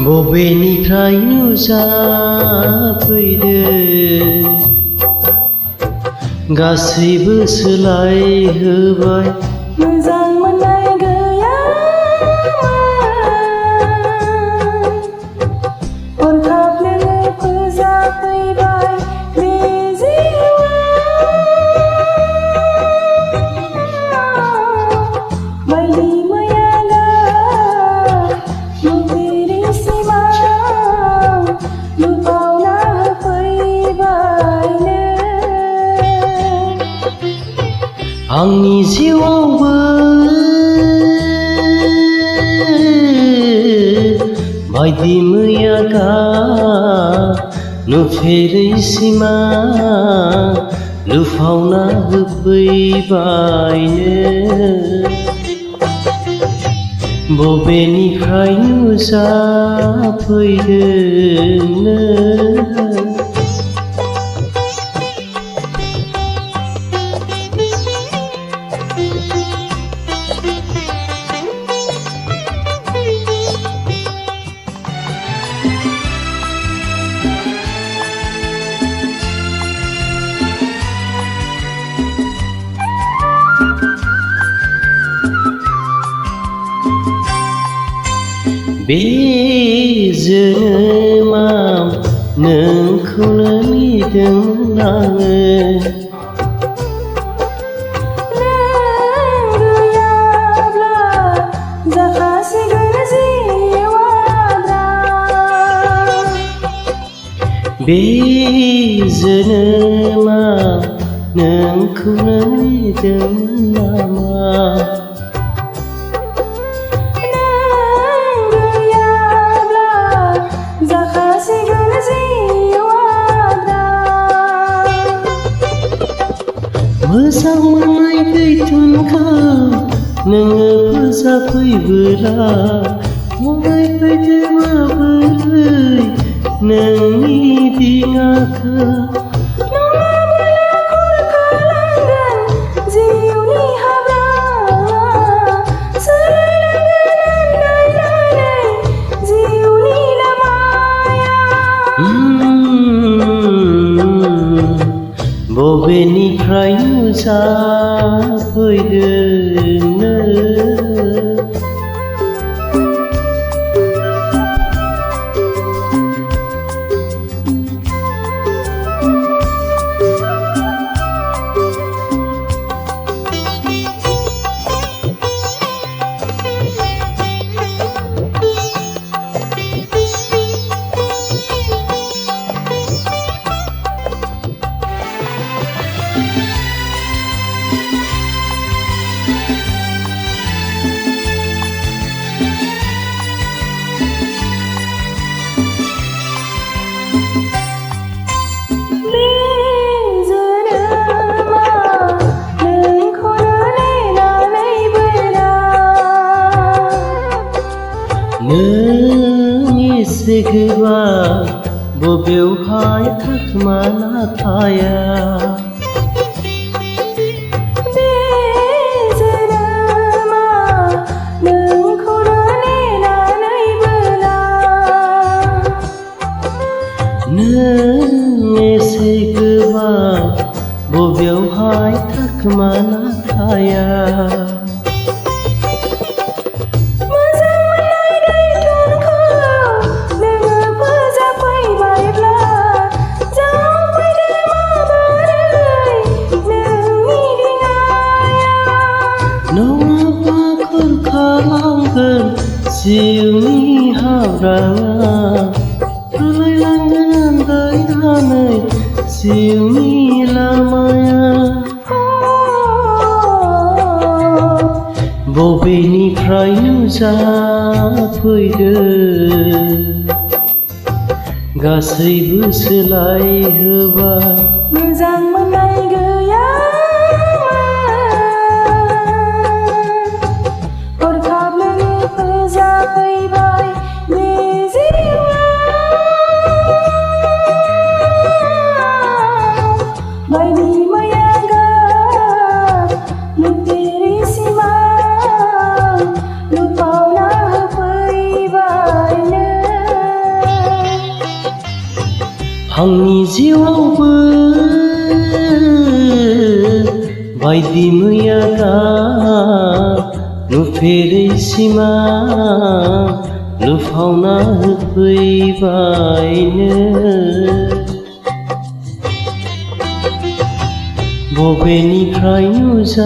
बबेनिफ्राय नुजाफैदों गासैबो सोलायहोबाय मोजां मोननाय गैयामोन हरखाब नोङो फोजाफैबाय बे जिउआव बायदि मैया गाब नुफेरै सिमां नुबावना होफैबाय आंनि जिउआवबो बायदि मैया गाब नुफेरै सिमां लुफावना होफैबायनो बबेनिफ्राय नुजाफैदोंनो बे जोनोमाव नोंखौनो नेदोंमोन आङो बे जोनोमाव नोंखौनो नेदोंमोन नामा मोजां मोननाय दैथुनखौ नोङो फोजाफैबोला माबोरै फैदो माबोरै नोंनि दिङाखौ बबेनिफ्राय नुजाफैदोंनो नों एसे गोबा बबेयावहाय थाखोमाना थाया बे जोनोमाव नोंखौनो नेनानैबोला नों एसे गोबा बबेयावहाय थाखोमाना थाया जिउनि हाब्राङा सोलायलांगोन आन्दायनानै जिउनि लामाया बबेनिफ्राय नुजाफैदों गासैबो सोलायहोबाय मोजां मोननाय गैया फैबाय बे जिउआव बायदि मैया गाब नुफेरै सिमां नुबावना होफैबायनो आंनि जिउआवबो बायदि मैया नुफेरै सिमा लुफावना होफैबायनो बबेनिफ्राय नुजाफैदोंनो